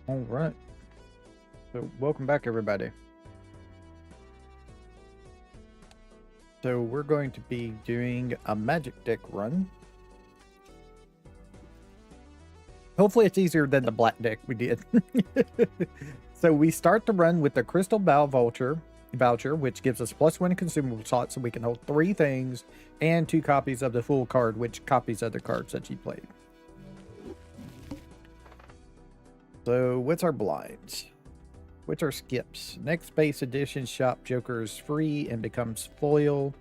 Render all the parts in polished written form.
All right. So welcome back, everybody. So we're going to be doing a magic deck run. Hopefully it's easier than the black deck we did. So we start the run with the Crystal Bow voucher, which gives us +1 consumable slots, so we can hold 3 things and 2 copies of the full card, which copies other cards that you played. So what's our blinds? What's our skips? Next base edition shop Joker is free and becomes foil,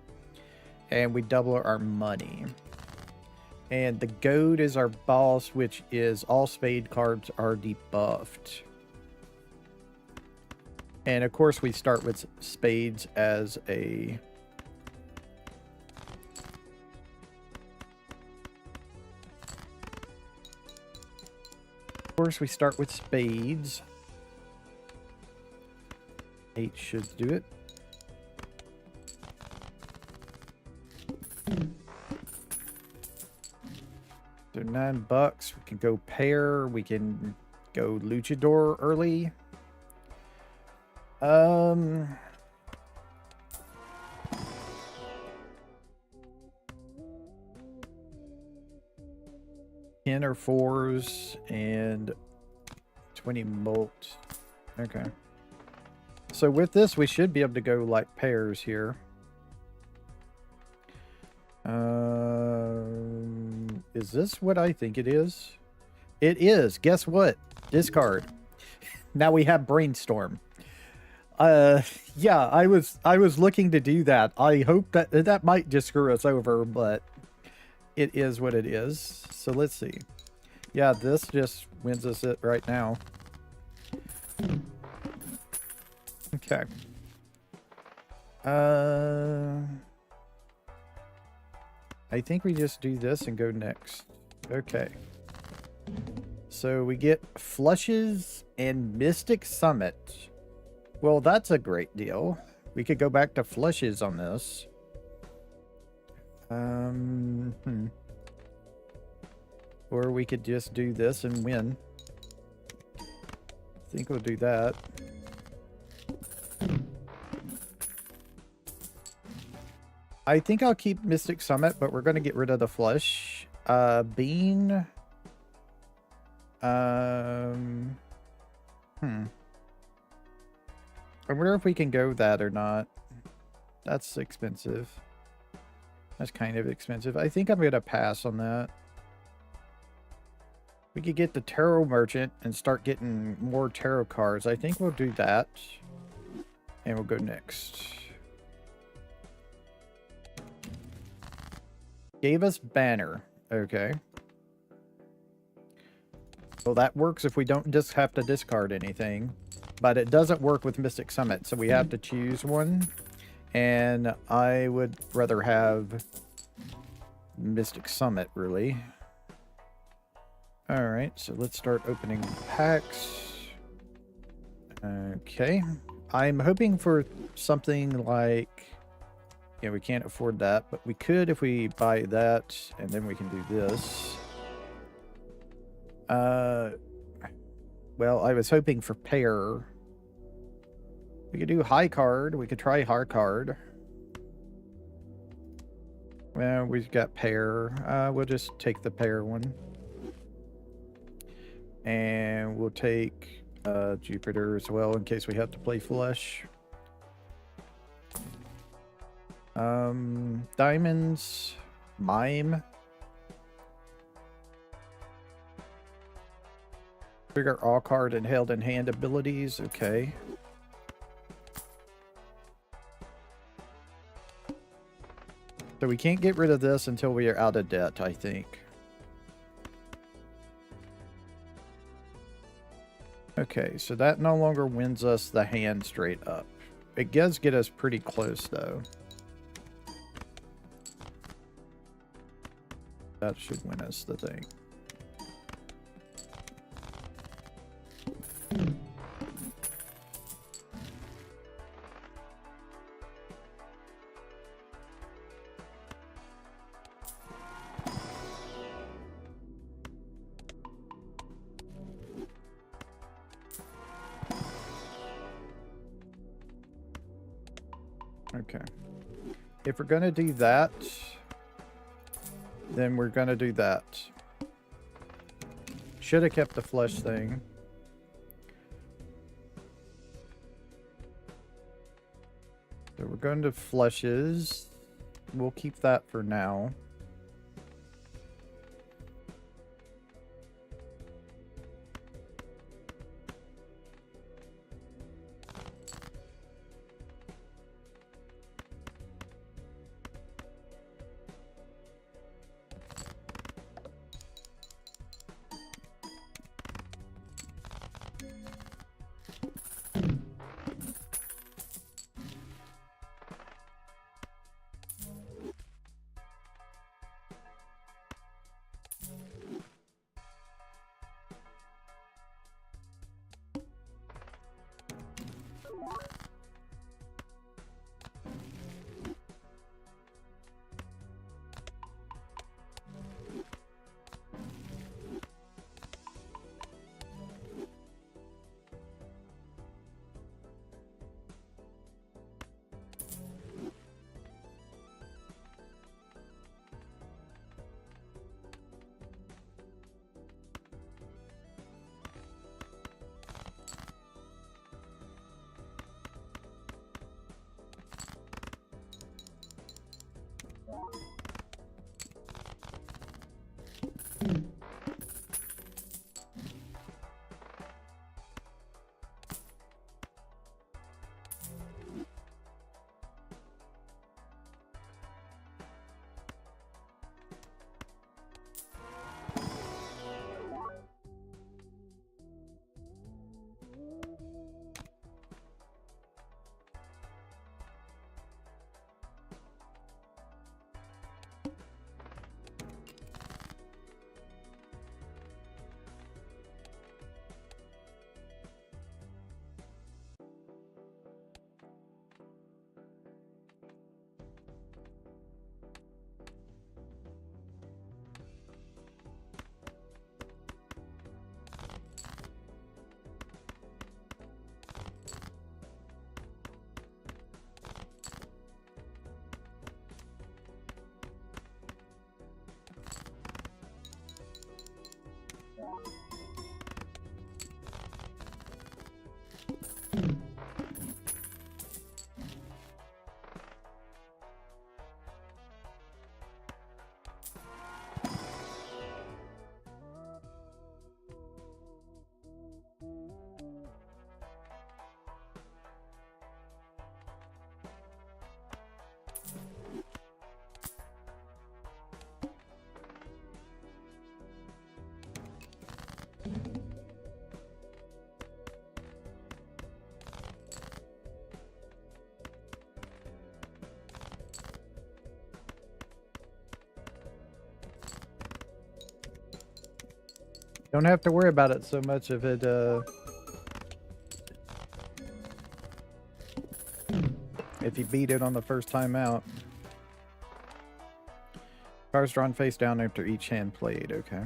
and we double our money. And the gold is our boss, which is all spade cards are debuffed. And of course we start with spades as a... Of course we start with spades. 8 should do it. So $9. We can go pair. We can go luchador early. 10 or 4s and 20 molt. Okay. So with this, we should be able to go like pairs here. Is this what I think it is? It is. Guess what? Discard. Now we have brainstorm. Yeah, I was looking to do that. I hope that might just screw us over, but it is what it is. So let's see. Yeah, this just wins us it right now. Okay. I think we just do this and go next. Okay. So we get flushes and Mystic Summit. Well, that's a great deal. We could go back to flushes on this. Or we could just do this and win. I think we'll do that. I think I'll keep Mystic Summit, but we're going to get rid of the flush. Bean. I wonder if we can go that or not. That's expensive. That's kind of expensive. I think I'm going to pass on that. We could get the Tarot Merchant and start getting more tarot cards. I think we'll do that. And we'll go next. Gave us Banner. Okay. Well, that works if we don't just have to discard anything. But it doesn't work with Mystic Summit, so we have to choose one. And I would rather have Mystic Summit, really. Alright, so let's start opening packs. Okay. I'm hoping for something like... Yeah, we can't afford that, but we could if we buy that, and then we can do this. Well, I was hoping for pair. We could do high card. We could try hard card. Well, we've got pair. We'll just take the pair one. And we'll take Jupiter as well in case we have to play flush. Diamonds. Mime. Trigger all card and held in hand abilities. Okay. So we can't get rid of this until we are out of debt, I think. Okay, so that no longer wins us the hand straight up. It does get us pretty close, though. That should win us the thing. Okay. If we're gonna do that, then we're gonna do that. Should have kept the flush thing. So we're going to flushes. We'll keep that for now. Don't have to worry about it so much if it, if you beat it on the first time out. Cards drawn face down after each hand played, okay.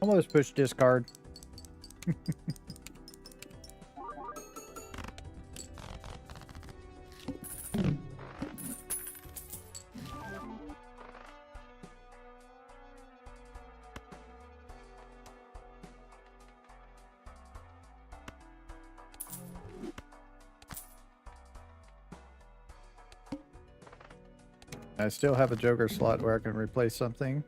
Almost push discard. I still have a Joker slot where I can replace something.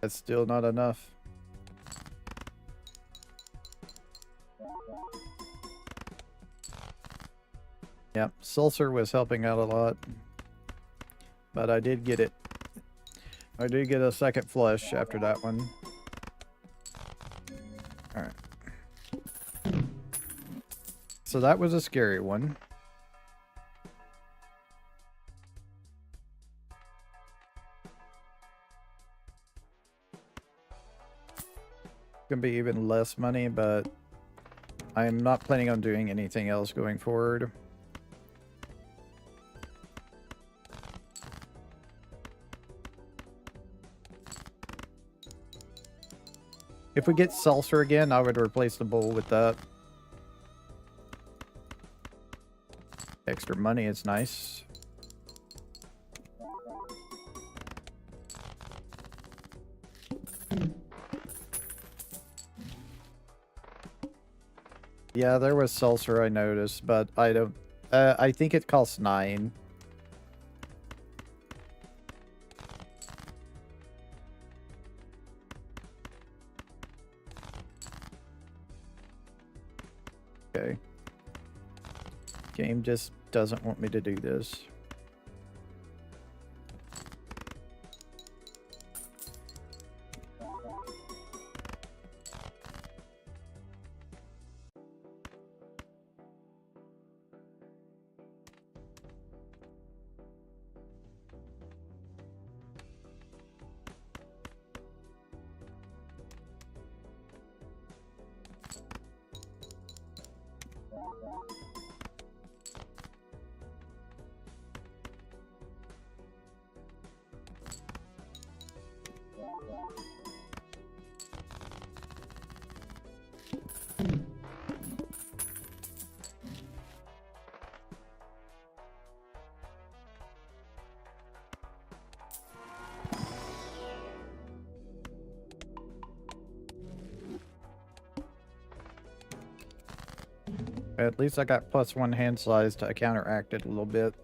That's still not enough. Yep, Sulcer was helping out a lot. But I did get it. I did get a second flush after that one. Alright. So that was a scary one. Gonna be even less money, but I'm not planning on doing anything else going forward. If we get Sulcer again, I would replace the bowl with that. Extra money is nice. Yeah, there was Sulcer I noticed, but I don't... I think it costs 9. Okay. Game just doesn't want me to do this. At least I got +1 hand size to counteract it a little bit.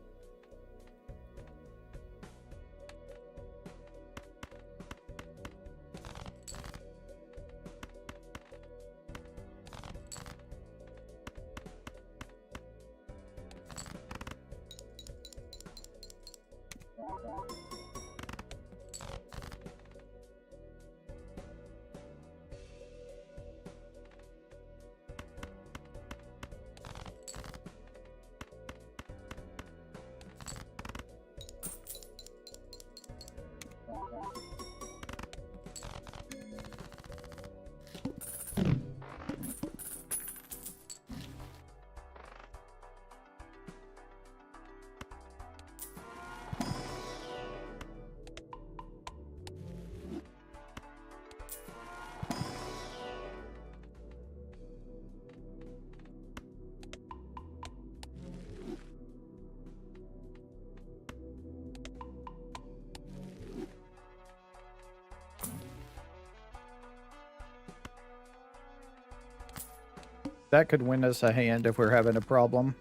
That could win us a hand if we're having a problem.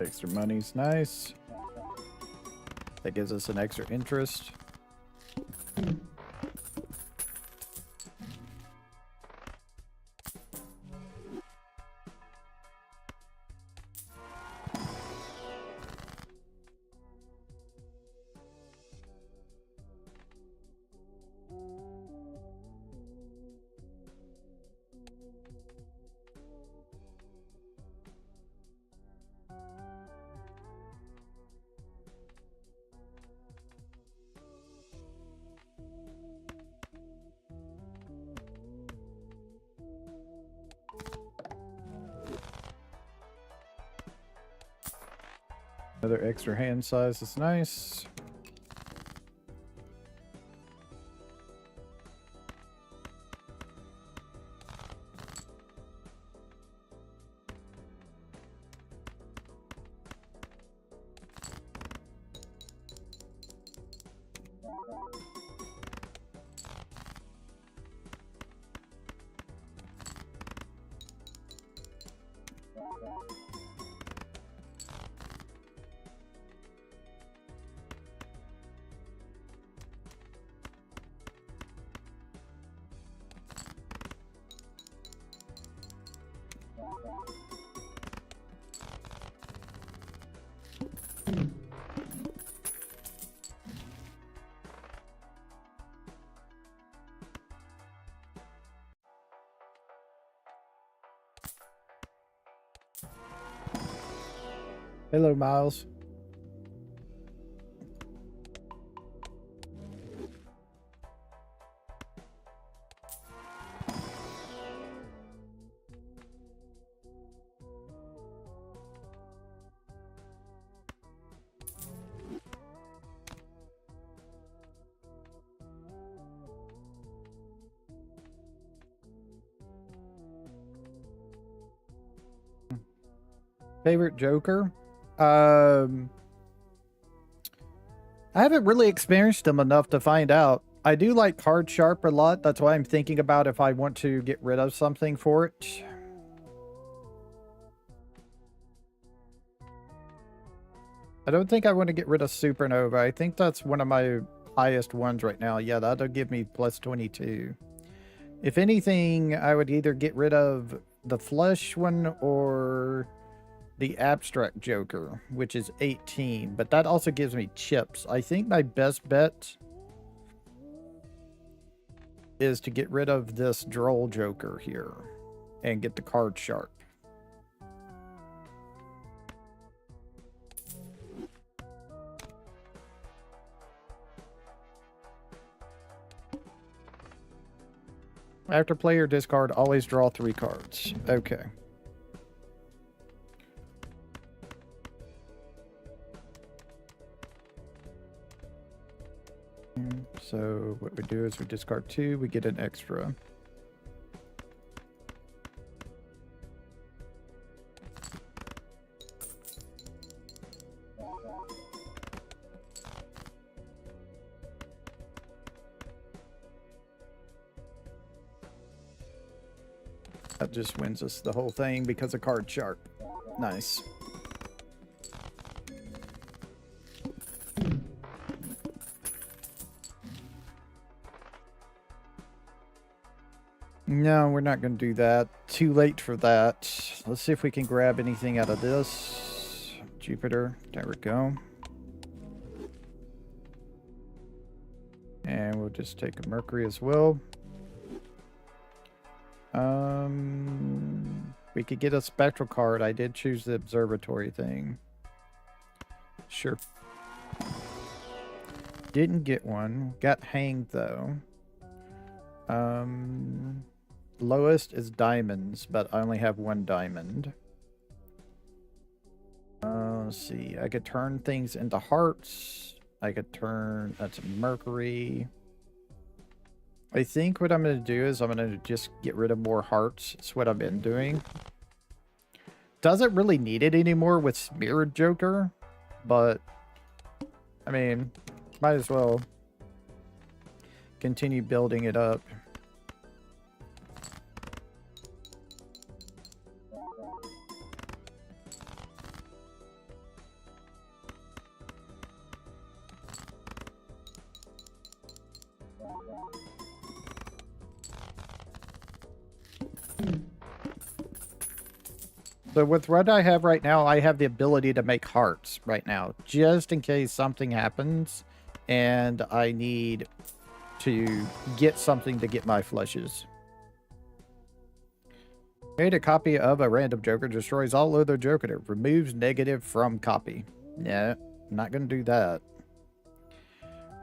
Extra money's nice. That gives us an extra interest. Another extra hand size is nice. Hello, Miles. Favorite Joker? I haven't really experienced them enough to find out. I do like card sharp a lot. That's why I'm thinking about if I want to get rid of something for it. I don't think I want to get rid of Supernova. I think that's one of my highest ones right now. Yeah, that'll give me plus 22. If anything, I would either get rid of the Flush one or the Abstract Joker, which is 18. But that also gives me chips. I think my best bet is to get rid of this Droll Joker here and get the card sharp. After player discard, always draw 3 cards. Okay. So what we do is we discard 2, we get an extra. That just wins us the whole thing because of card sharp. Nice. No, we're not going to do that. Too late for that. Let's see if we can grab anything out of this. Jupiter. There we go. And we'll just take a Mercury as well. We could get a spectral card. I did choose the observatory thing. Sure. Didn't get one. Got hanged though. Lowest is diamonds, but I only have 1 diamond. Let's see. I could turn things into hearts. I could turn... That's Mercury. I think what I'm going to do is I'm going to just get rid of more hearts. That's what I've been doing. Doesn't really need it anymore with Smeared Joker, but I mean, might as well continue building it up. So with what I have right now, I have the ability to make hearts right now, just in case something happens and I need to get something to get my flushes. Made a copy of a random Joker, destroys all other Joker, removes negative from copy. Yeah, not going to do that.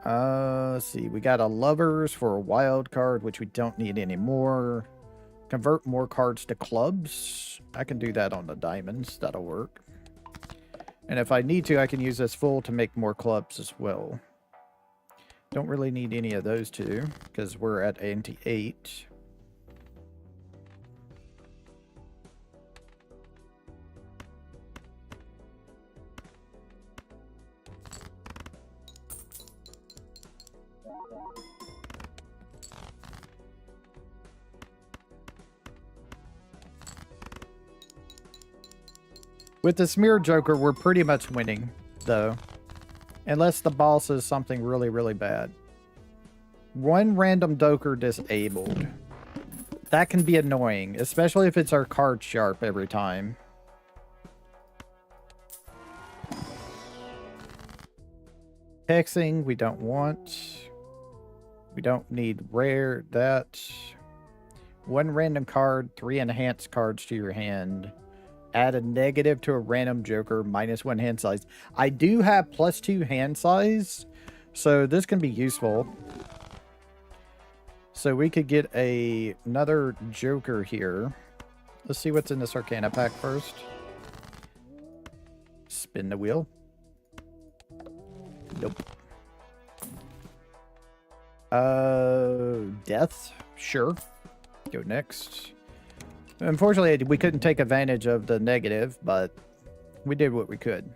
Let's see, we got a Lovers for a wild card, which we don't need anymore. Convert more cards to clubs. I can do that on the diamonds. That'll work. And if I need to, I can use this full to make more clubs as well. Don't really need any of those two because we're at ante-8. With the Smear Joker, we're pretty much winning, though. Unless the boss is something really, really bad. 1 random Joker disabled. That can be annoying, especially if it's our card sharp every time. Hexing, we don't want. We don't need rare, that. 1 random card, 3 enhanced cards to your hand. Add a negative to a random Joker, -1 hand size. I do have +2 hand size, so this can be useful. So we could get another Joker here. Let's see what's in this Arcana pack first. Spin the wheel. Nope. Death? Sure. Go next. Unfortunately, we couldn't take advantage of the negative, but we did what we could.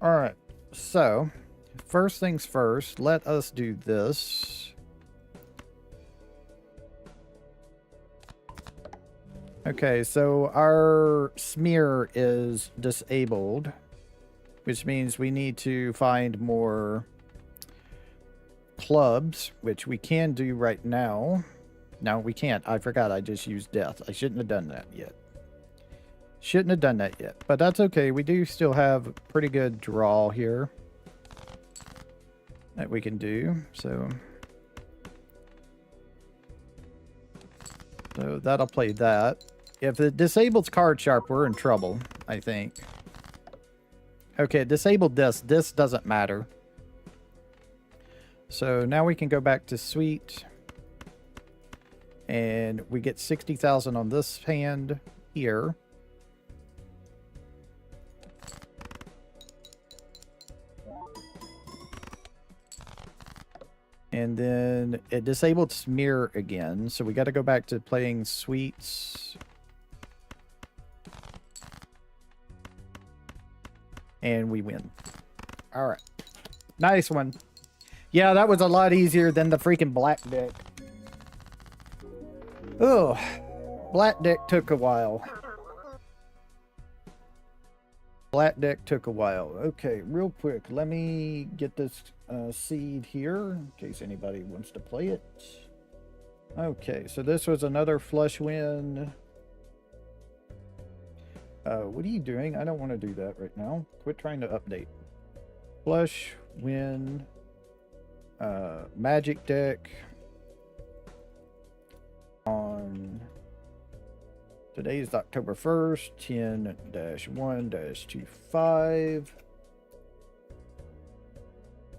Alright. So, first things first, let us do this. Okay, so our smear is disabled, which means we need to find more clubs, which we can do right now. No, we can't. I forgot. I just used death. I shouldn't have done that yet. Shouldn't have done that yet. But that's okay. We do still have a pretty good draw here that we can do. So that'll play that. If it disables card sharp, we're in trouble, I think. Okay, disabled this. This doesn't matter. So now we can go back to suite. And we get 60,000 on this hand here. And then it disabled smear again. So we got to go back to playing suites. And we win. All right. Nice one. Yeah, that was a lot easier than the freaking black deck. Oh, black deck took a while. Black deck took a while. Okay, real quick. Let me get this seed here in case anybody wants to play it. Okay, so this was another flush win. What are you doing? I don't want to do that right now. Quit trying to update. Flush win. Magic deck. On today is October 1st, 10-1-25.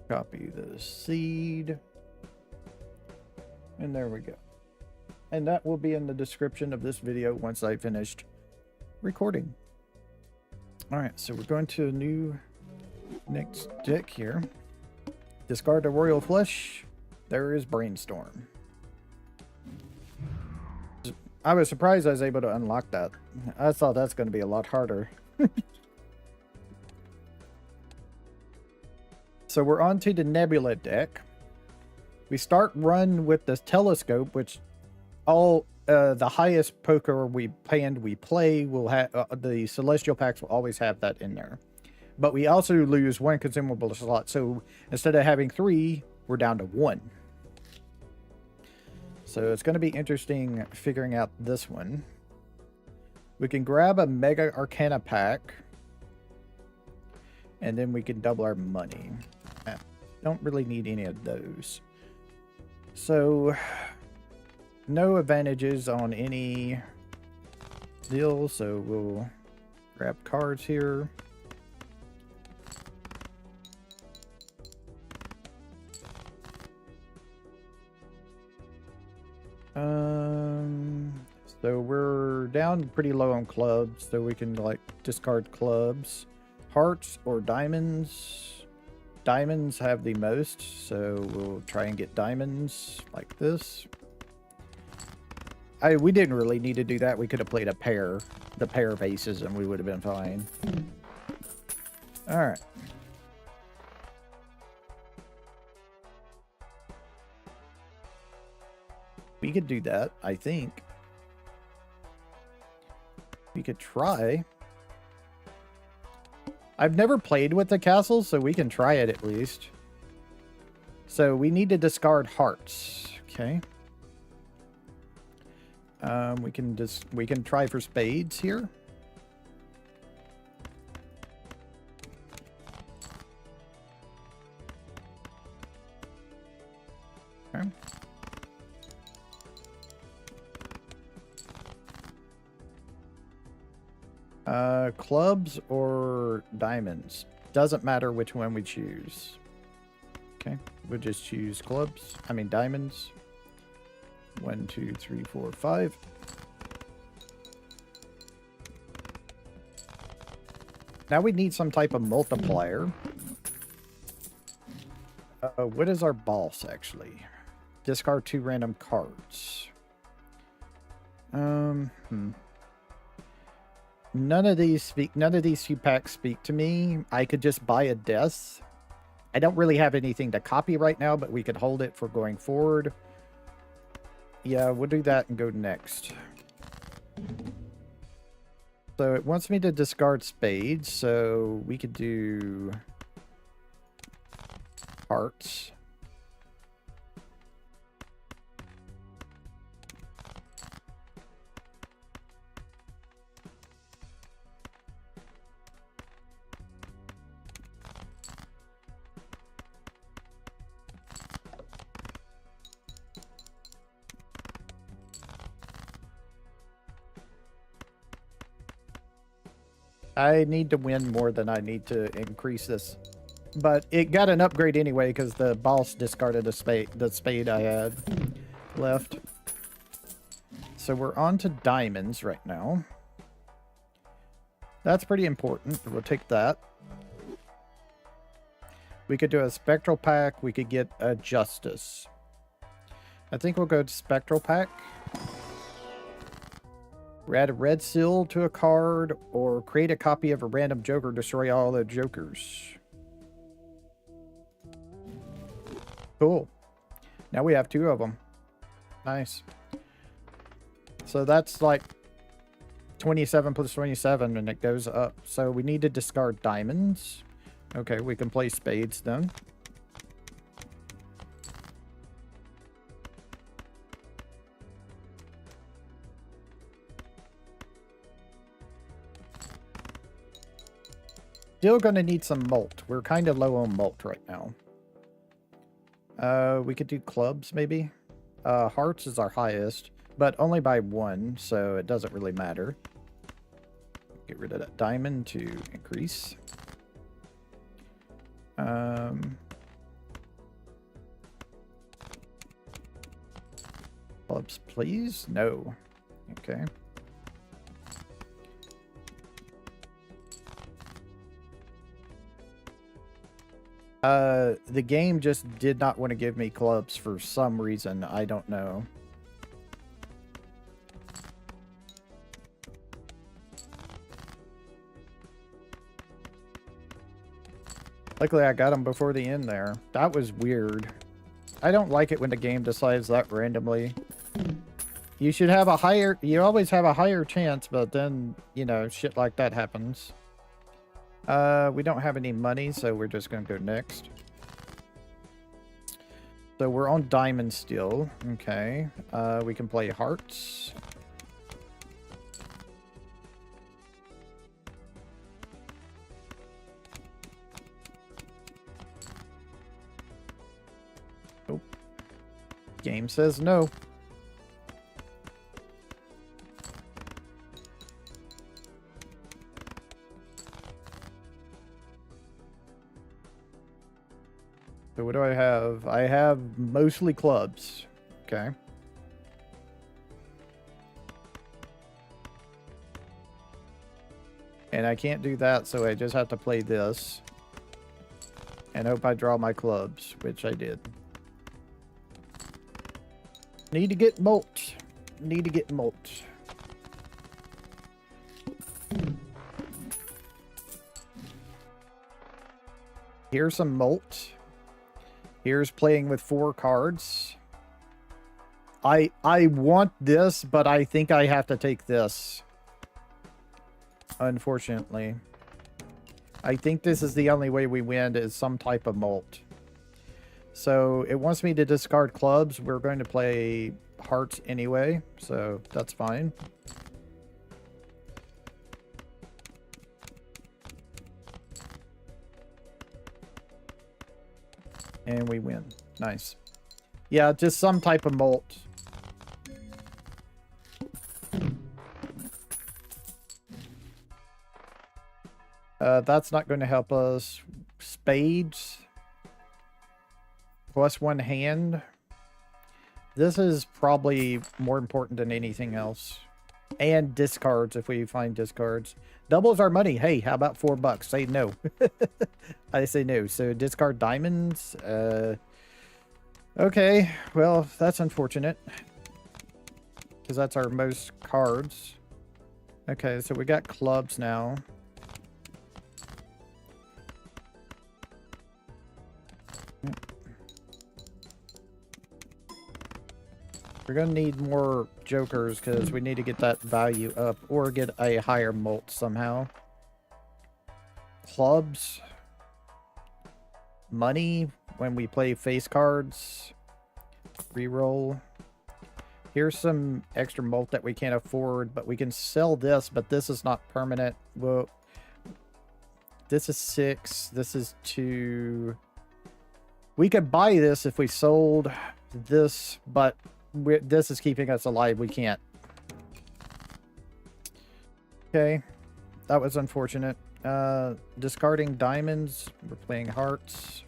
Copy the seed. And there we go. And that will be in the description of this video once I finished recording. Alright, so we're going to a new next deck here. Discard the Royal Flush. There is Brainstorm. I was surprised I was able to unlock that. I thought that's going to be a lot harder. So we're on to the Nebula deck. We start run with the telescope, which all the highest poker we play will have the celestial packs will always have that in there. But we also lose one consumable slot. So instead of having 3, we're down to 1. So it's going to be interesting figuring out this one. We can grab a Mega Arcana pack. And then we can double our money. Don't really need any of those. So, no advantages on any deal. So we'll grab cards here. So we're down pretty low on clubs, so we can like discard clubs. Hearts or diamonds. Diamonds have the most, so we'll try and get diamonds like this. We didn't really need to do that. We could have played the pair of aces, and we would have been fine. All right. We could do that, I think. We could try. I've never played with the castle, so we can try it at least. So we need to discard hearts. Okay. We can try for spades here. Okay. Clubs or diamonds. Doesn't matter which one we choose. Okay, we'll just choose clubs. I mean diamonds. 1, 2, 3, 4, 5. Now we need some type of multiplier. What is our boss actually? Discard 2 random cards. None of these few packs speak to me. I could just buy a desk. I don't really have anything to copy right now, but we could hold it for going forward. Yeah, we'll do that and go next. So it wants me to discard spades, so we could do hearts. I need to win more than I need to increase this. But it got an upgrade anyway because the boss discarded the spade I had left. So we're on to diamonds right now. That's pretty important. We'll take that. We could do a spectral pack. We could get a justice. I think we'll go to spectral pack. Add a red seal to a card, or create a copy of a random joker, destroy all the jokers. Cool. Now we have 2 of them. Nice. So that's like 27 plus 27, and it goes up. So we need to discard diamonds. Okay, we can play spades then. Still gonna need some malt. We're kind of low on malt right now. We could do clubs maybe. Hearts is our highest, but only by 1, so it doesn't really matter. Get rid of that diamond to increase. Clubs, please? No. Okay. The game just did not want to give me clubs for some reason. I don't know. Luckily, I got them before the end there. That was weird. I don't like it when the game decides that randomly. You should have a higher... You always have a higher chance, but then, you know, shit like that happens. We don't have any money, so we're just going to go next. So we're on diamond still. Okay. We can play hearts. Oh. Game says no. So what do I have? I have mostly clubs. Okay. And I can't do that, so I just have to play this. And hope I draw my clubs, which I did. Need to get malt. Need to get malt. Here's some malt. Here's playing with 4 cards. I want this, but I think I have to take this. Unfortunately. I think this is the only way we win is some type of malt. So it wants me to discard clubs. We're going to play hearts anyway, so that's fine. And we win. Nice. Yeah, just some type of malt. That's not going to help us. Spades. Plus 1 hand. This is probably more important than anything else. And discards, if we find discards. Doubles our money. Hey, how about $4? Say no. I say no. So discard diamonds. Okay. Well, that's unfortunate. Because that's our most cards. Okay, so we got clubs now. We're gonna need more jokers because we need to get that value up or get a higher mult somehow. Clubs. Money when we play face cards. Reroll. Here's some extra mult that we can't afford, but we can sell this, but this is not permanent. Well, this is 6. This is 2. We could buy this if we sold this, but this is keeping us alive. We can't. Okay. That was unfortunate. Discarding diamonds. We're playing hearts.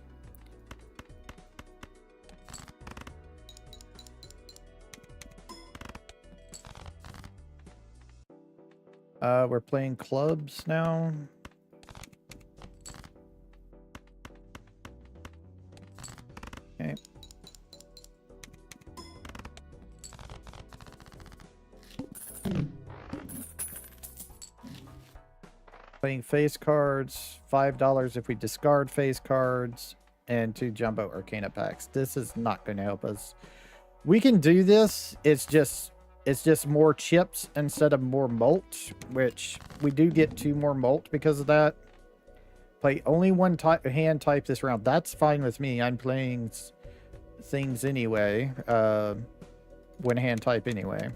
We're playing clubs now. Okay. Playing face cards, $5 if we discard face cards, and 2 jumbo arcana packs. This is not going to help us. We can do this. It's just more chips instead of more mult, which we do get 2 more mult because of that. Play only one hand type this round. That's fine with me. I'm playing things anyway. One hand type anyway.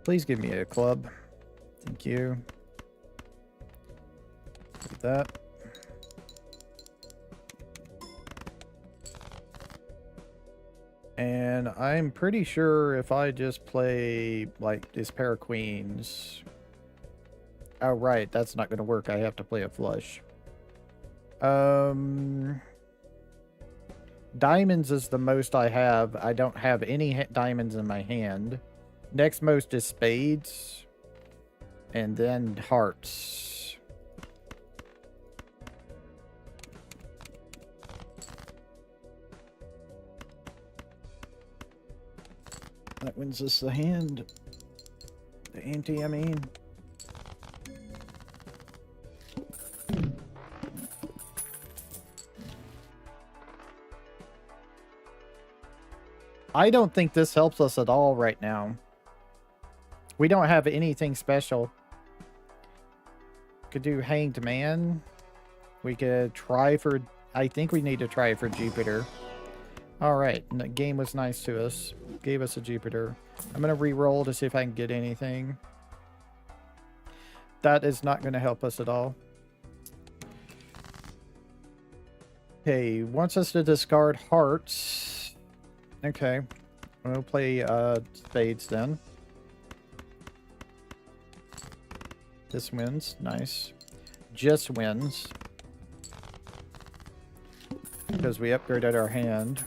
Please give me a club. Thank you. Like that. And I'm pretty sure if I just play like this pair of queens. Oh, right. That's not going to work. I have to play a flush. Diamonds is the most I have. I don't have any diamonds in my hand. Next most is spades. And then hearts. That wins us the hand. The ante, I mean. I don't think this helps us at all right now. We don't have anything special. Could do Hanged Man. We could try for... I think we need to try for Jupiter. Alright, the game was nice to us. Gave us a Jupiter. I'm going to re-roll to see if I can get anything. That is not going to help us at all. Okay, wants us to discard hearts. Okay. We'll play spades then. This wins. Nice. Just wins. Because we upgraded our hand.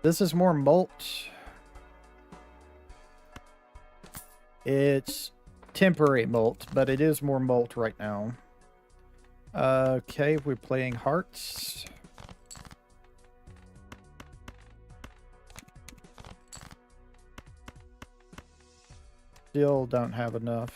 This is more mult. It's temporary mult, but it is more mult right now. Okay, we're playing hearts. Still don't have enough.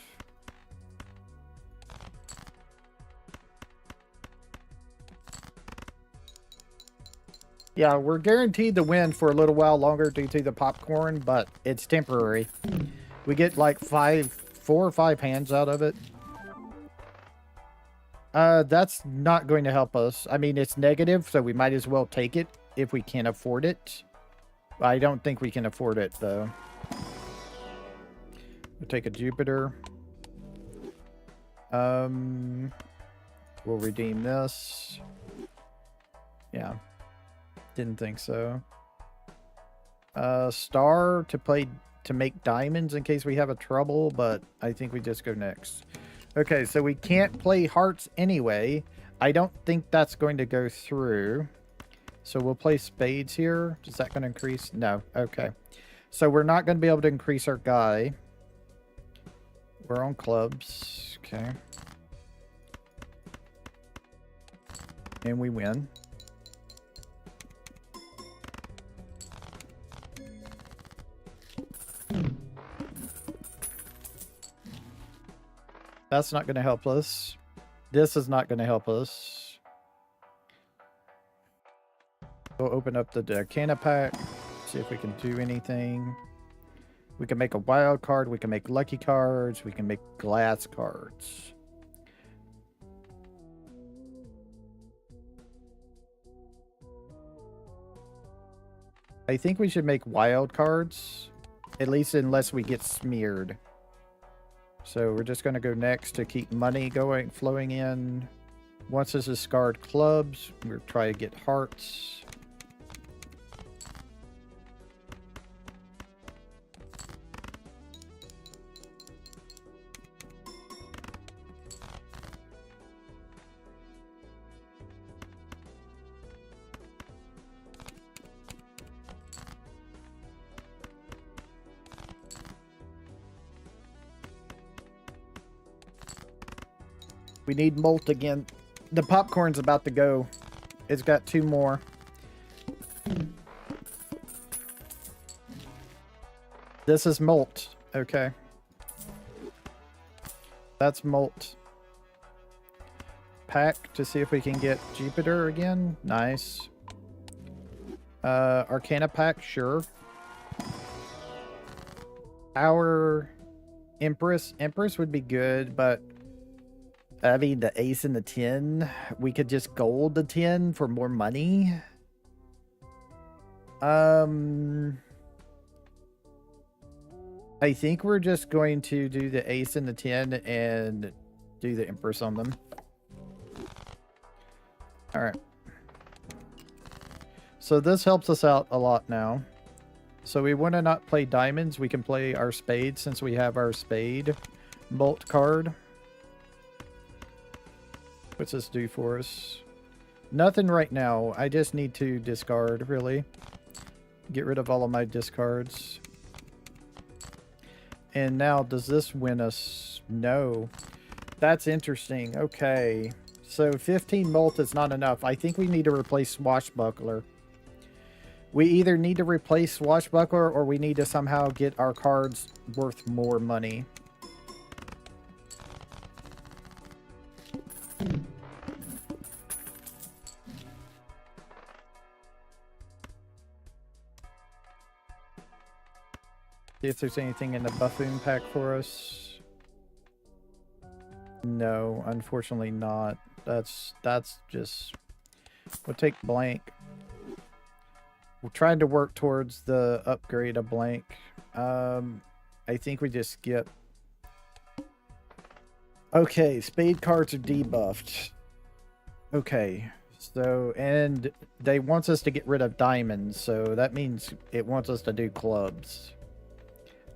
Yeah, we're guaranteed to win for a little while longer due to the popcorn, but it's temporary. We get like 4 or 5 hands out of it. That's not going to help us. I mean, it's negative, so we might as well take it if we can afford it. I don't think we can afford it, though. We'll take a Jupiter. We'll redeem this. Yeah. Didn't think so. Star to make diamonds in case we have a trouble, but I think we just go next. Okay, so we can't play hearts anyway. I don't think that's going to go through. So we'll play spades here. Is that going to increase? No. Okay. So we're not going to be able to increase our guy. We're on clubs. Okay. And we win. That's not going to help us. This is not going to help us. We'll open up the Decana pack. See if we can do anything. We can make a wild card. We can make lucky cards. We can make glass cards. I think we should make wild cards. At least unless we get smeared. So we're just going to go next to keep money flowing in. Once this is scarred clubs, we'll try to get hearts. We need molt again. The popcorn's about to go. It's got 2 more. This is molt. Okay. That's molt. Pack to see if we can get Jupiter again. Nice. Arcana pack, sure. Our Empress. Empress would be good, but I mean, the ace and the 10, we could just gold the 10 for more money. I think we're just going to do the ace and the 10 and do the Empress on them. All right. So this helps us out a lot now. So we want to not play diamonds. We can play our spade since we have our spade bolt card. What's this do for us? Nothing right now. I just need to discard, really. Get rid of all of my discards. And now, does this win us? No. That's interesting. Okay. So 15 molt is not enough. I think we need to replace Swashbuckler. We either need to replace Swashbuckler or we need to somehow get our cards worth more money. See if there's anything in the buffoon pack for us. No, unfortunately not. That's just... We'll take blank. We're trying to work towards the upgrade of blank. I think we just skip. Okay, spade cards are debuffed. Okay, so, and they want us to get rid of diamonds, so that means it wants us to do clubs.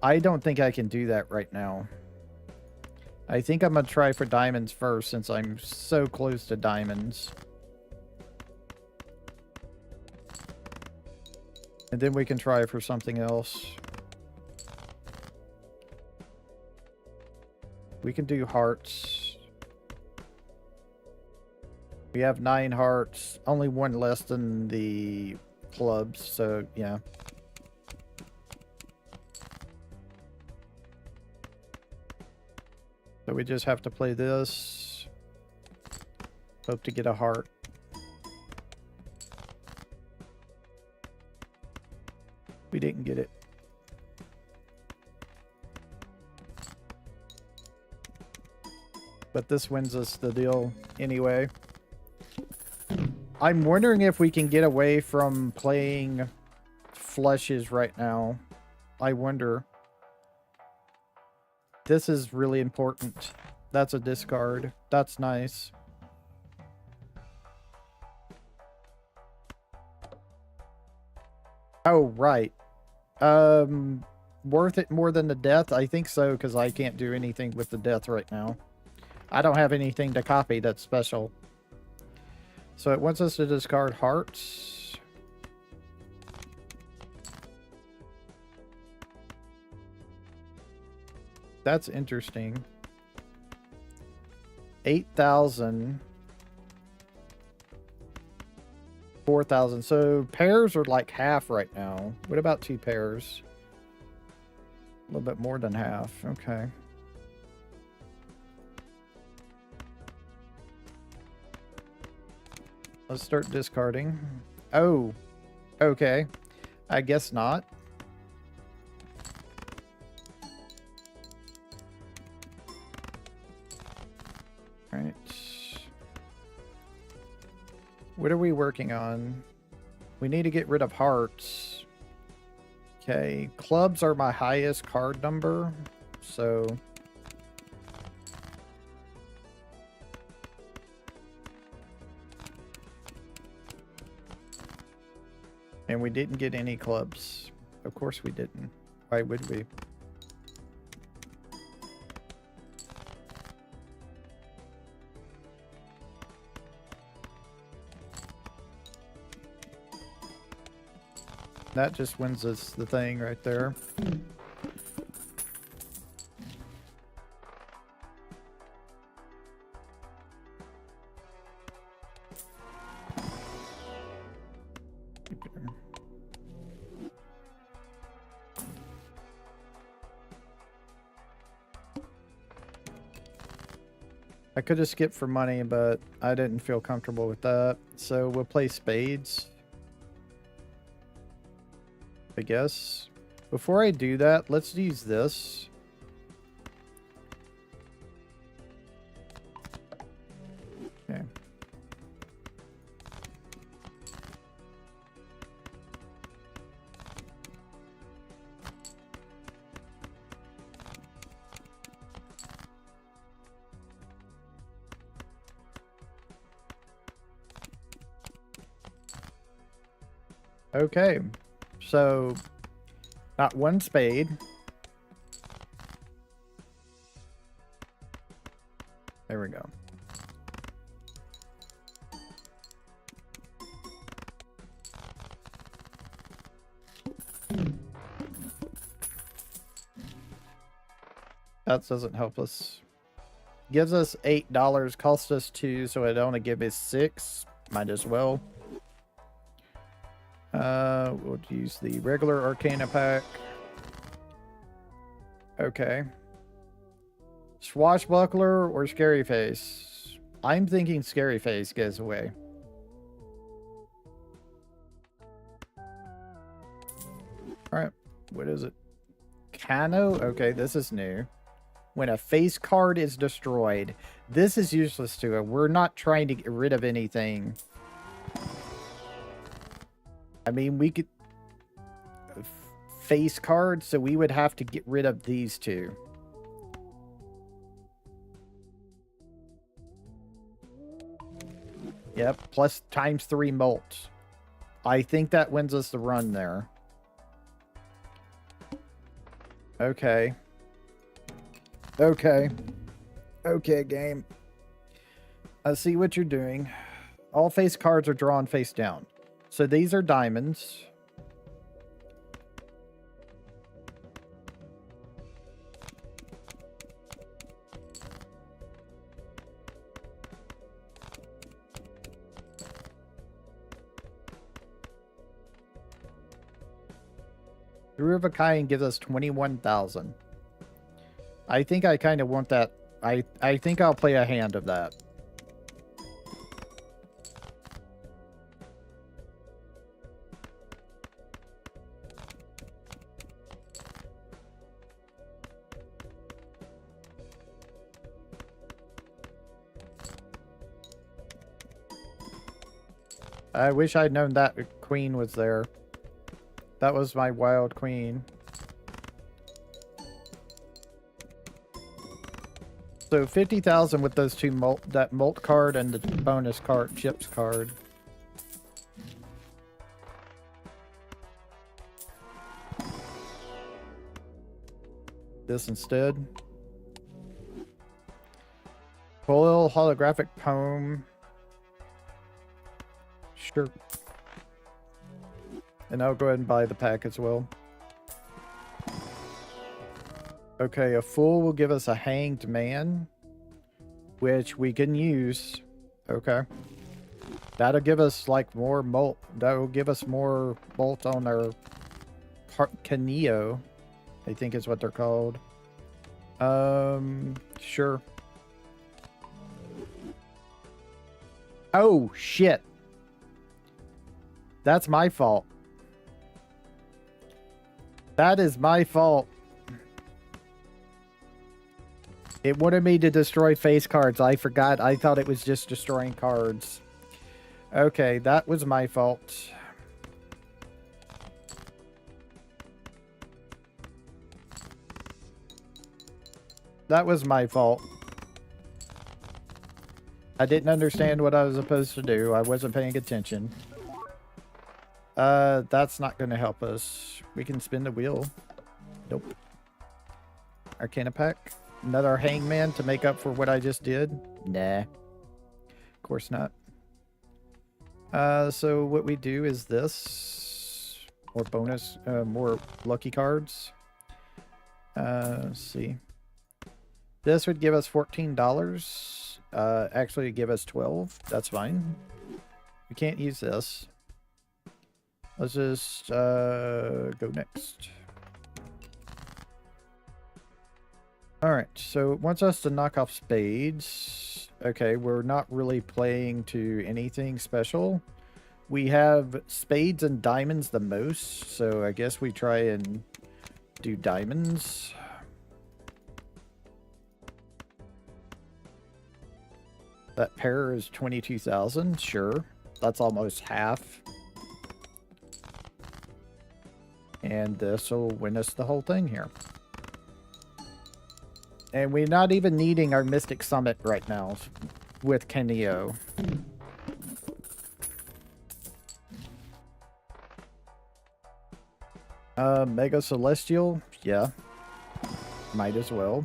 I don't think I can do that right now. I think I'm going to try for diamonds first since I'm so close to diamonds. And then we can try for something else. We can do hearts. We have 9 hearts. Only 1 less than the clubs, so yeah. So we just have to play this. Hope to get a heart. We didn't get it. But this wins us the deal anyway. I'm wondering if we can get away from playing flushes right now. I wonder. This is really important. That's a discard. That's nice. Oh, right. Worth it more than the death? I think so, because I can't do anything with the death right now. I don't have anything to copy that's special. So it wants us to discard hearts. That's interesting. 8,000. 4,000. So pairs are like half right now. What about 2 pairs? A little bit more than half. Okay. Let's start discarding. Oh, okay. I guess not. All right. What are we working on? We need to get rid of hearts. Okay, clubs are my highest card number, so... And we didn't get any clubs. Of course we didn't. Why would we? That just wins us the thing right there. I could have skipped for money, but I didn't feel comfortable with that. So we'll play spades, I guess. Before I do that, let's use this. Okay. Okay, so not one spade. There we go. That doesn't help us. Gives us $8, cost us 2, so it only gives us 6. Might as well. We'll use the regular Arcana pack. Okay. Swashbuckler or Scary Face? I'm thinking Scary Face goes away. Alright, what is it? Cano? Okay, this is new. When a face card is destroyed, this is useless to it. We're not trying to get rid of anything. I mean, we could... face cards, so we would have to get rid of these two. Yep, plus ×3 molt. I think that wins us the run there. Okay. Okay. Okay, game. I see what you're doing. All face cards are drawn face down. So these are diamonds. Three of a Kind gives us 21,000. I think I kind of want that. I think I'll play a hand of that. I wish I'd known that queen was there. That was my wild queen. So 50,000 with those two molt, that molt card and the bonus card, chips card. This instead. Foil holographic poem. Sure. And I'll go ahead and buy the pack as well. Okay, a fool will give us a hanged man, which we can use. Okay. That'll give us like more molt. That'll give us more molt on our Caneo, I think is what they're called. Sure. Oh, shit. That's my fault. That is my fault. It wanted me to destroy face cards. I forgot. I thought it was just destroying cards. Okay, that was my fault. That was my fault. I didn't understand what I was supposed to do. I wasn't paying attention. That's not going to help us. We can spin the wheel. Nope. Arcana pack. Another hangman to make up for what I just did? Nah. Of course not. So what we do is this. More bonus, more lucky cards. Let's see. This would give us $14. Actually give us 12. That's fine. We can't use this. Let's just go next. Alright, so it wants us to knock off spades. Okay, we're not really playing to anything special. We have spades and diamonds the most, so I guess we try and do diamonds. That pair is 22,000, sure. That's almost half. And this will win us the whole thing here. And we're not even needing our Mystic Summit right now with Kenio. Mega Celestial? Yeah. Might as well.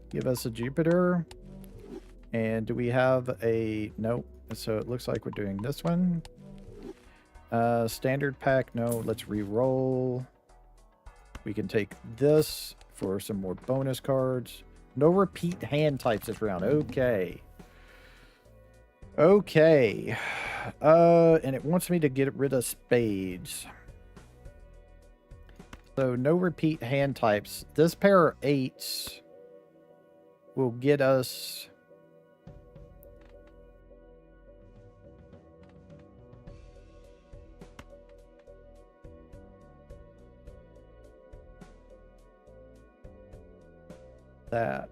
Give us a Jupiter. And do we have a... Nope. So it looks like we're doing this one. Standard pack. No, let's re-roll. We can take this for some more bonus cards. No repeat hand types this round. Okay. Okay. And it wants me to get rid of spades. So no repeat hand types. This pair of 8s will get us... that.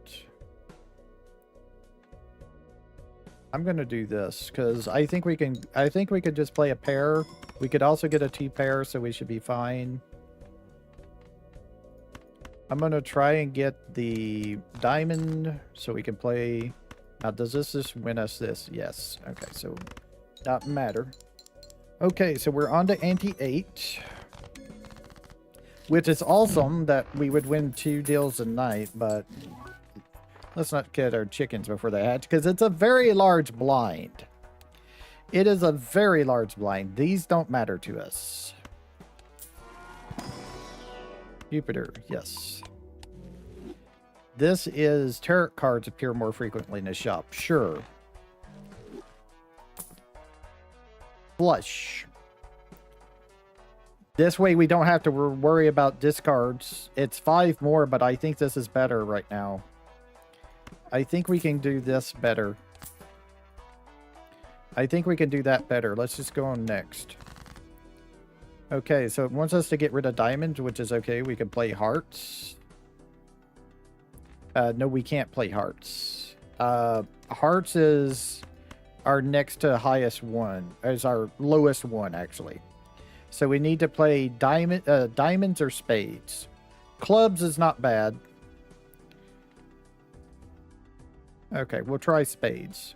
I'm gonna do this because I think we can. I think we could just play a pair. We could also get a 2 pair, so we should be fine. I'm gonna try and get the diamond so we can play. Now, does this just win us this? Yes. Okay, so not matter. Okay, so we're on to ante 8. Which is awesome that we would win 2 deals a night, but let's not get our chickens before they hatch, because it's a very large blind. It is a very large blind. These don't matter to us. Jupiter, yes. This is tarot cards appear more frequently in the shop. Sure. Flush. This way we don't have to worry about discards. It's 5 more, but I think this is better right now. I think we can do this better. I think we can do that better. Let's just go on next. Okay, so it wants us to get rid of diamonds, which is okay. We can play hearts. No, we can't play hearts. Hearts is our next to highest one. Is our lowest one, actually. So we need to play diamonds or spades. Clubs is not bad. Okay, we'll try spades.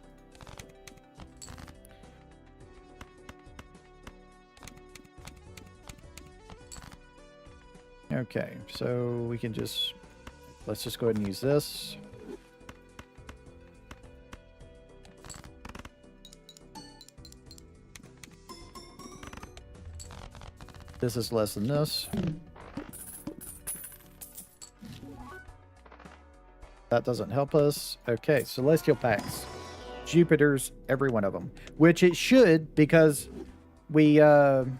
Okay, so we can just... Let's just go ahead and use this. This is less than this. That doesn't help us. Okay, celestial packs. Jupiter's, every one of them. Which it should, because we have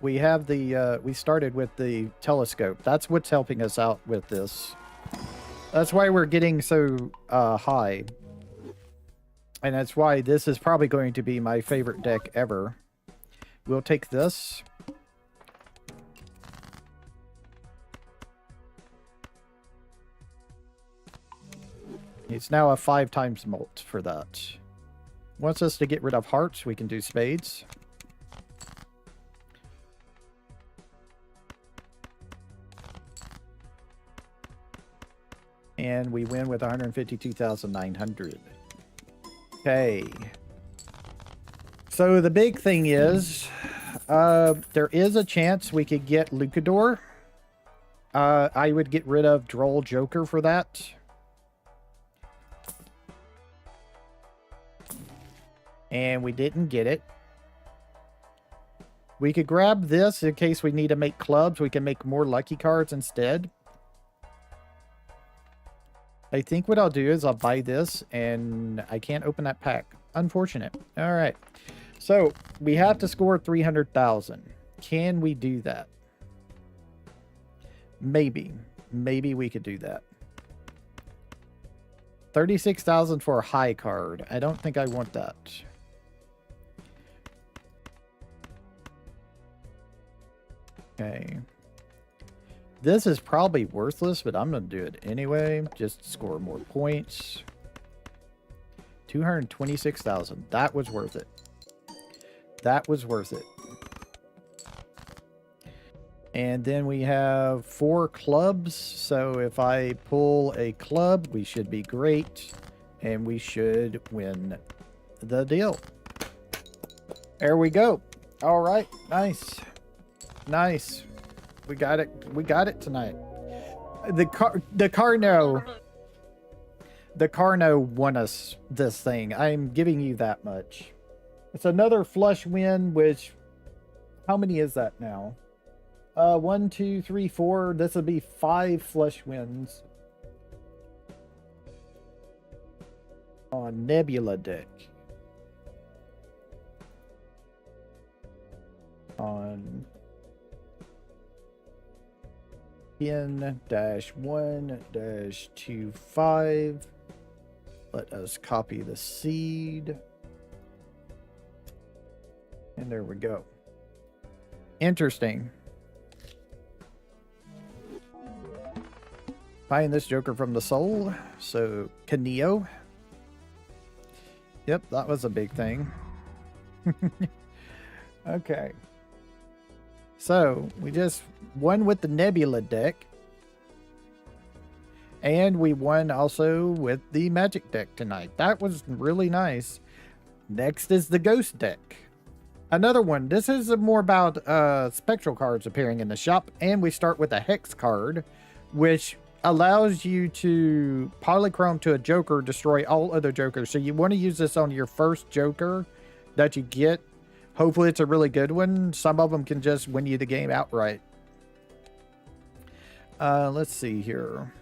the, we started with the telescope. That's what's helping us out with this. That's why we're getting so high. And that's why this is probably going to be my favorite deck ever. we'll take this. It's now a 5 times mult for that. Wants us to get rid of hearts, we can do spades. And we win with 152,900. Okay. So the big thing is, there is a chance we could get Lucador. I would get rid of Droll Joker for that. And we didn't get it. We could grab this in case we need to make clubs. We can make more lucky cards instead. I think what I'll do is I'll buy this, and I can't open that pack. Unfortunate. All right. So we have to score 300,000. Can we do that? Maybe. Maybe we could do that. 36,000 for a high card. I don't think I want that. Okay. This is probably worthless, but I'm going to do it anyway. Just to score more points. 226,000. That was worth it. That was worth it. And then we have 4 clubs. So if I pull a club, we should be great. And we should win the deal. There we go. All right. Nice. Nice. We got it. We got it tonight. The Carno won us this thing. I'm giving you that much. It's another flush win, which, how many is that now? 1, 2, 3, 4. This would be 5 flush wins. On Nebula deck. On 10-1-25. Let us copy the seed. And there we go. Interesting. Buying this Joker from the soul. So, Caneo. Yep, that was a big thing. Okay. So, we just won with the Nebula deck. And we won also with the Magic deck tonight. That was really nice. Next is the Ghost deck. Another one. This is more about spectral cards appearing in the shop. And we start with a Hex card, which allows you to polychrome to a Joker, destroy all other Jokers. So you want to use this on your first Joker that you get. Hopefully it's a really good one. Some of them can just win you the game outright. Let's see here.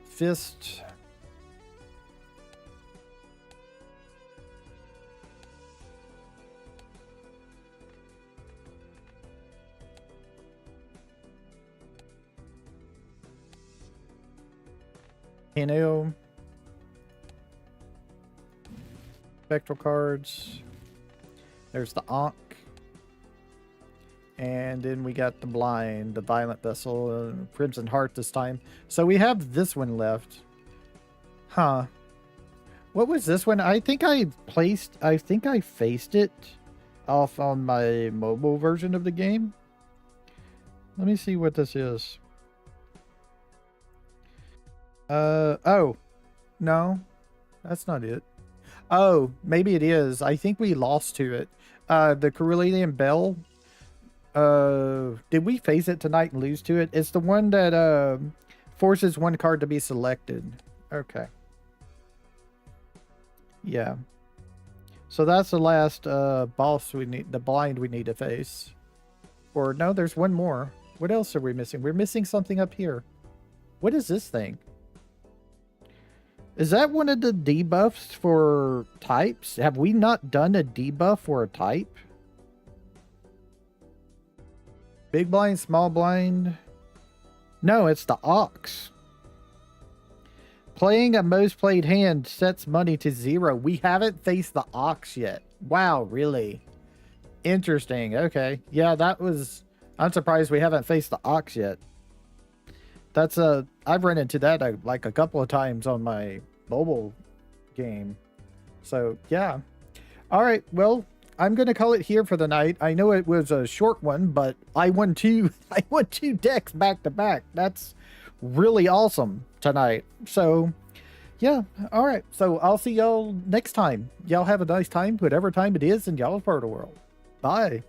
Fist. Caneo. Spectral cards. There's the Ankh. And then we got the Blind, the Violent Vessel, Crimson Heart this time. So we have this one left. Huh. What was this one? I think I faced it off on my mobile version of the game. Let me see what this is. Oh. No. That's not it. Oh, maybe it is. I think we lost to it. The Cerulean Bell. Did we face it tonight and lose to it? It's the one that forces one card to be selected. Okay. Yeah. So that's the last boss we need, the blind we need to face. Or no, there's one more. What else are we missing? We're missing something up here. What is this thing? Is that one of the debuffs for types? Have we not done a debuff for a type? Big blind, small blind. No, it's the Ox. Playing a most played hand sets money to 0. We haven't faced the Ox yet. Wow, really? Interesting. Okay. Yeah, that was. I'm surprised we haven't faced the ox yet. That's I've run into that like a couple of times on my mobile game. So yeah. All right. Well, I'm gonna call it here for the night. I know it was a short one, but I won two. I won 2 decks back to back. That's really awesome tonight. So yeah. All right. So I'll see y'all next time. Y'all have a nice time, whatever time it is in y'all's part of the world. Bye.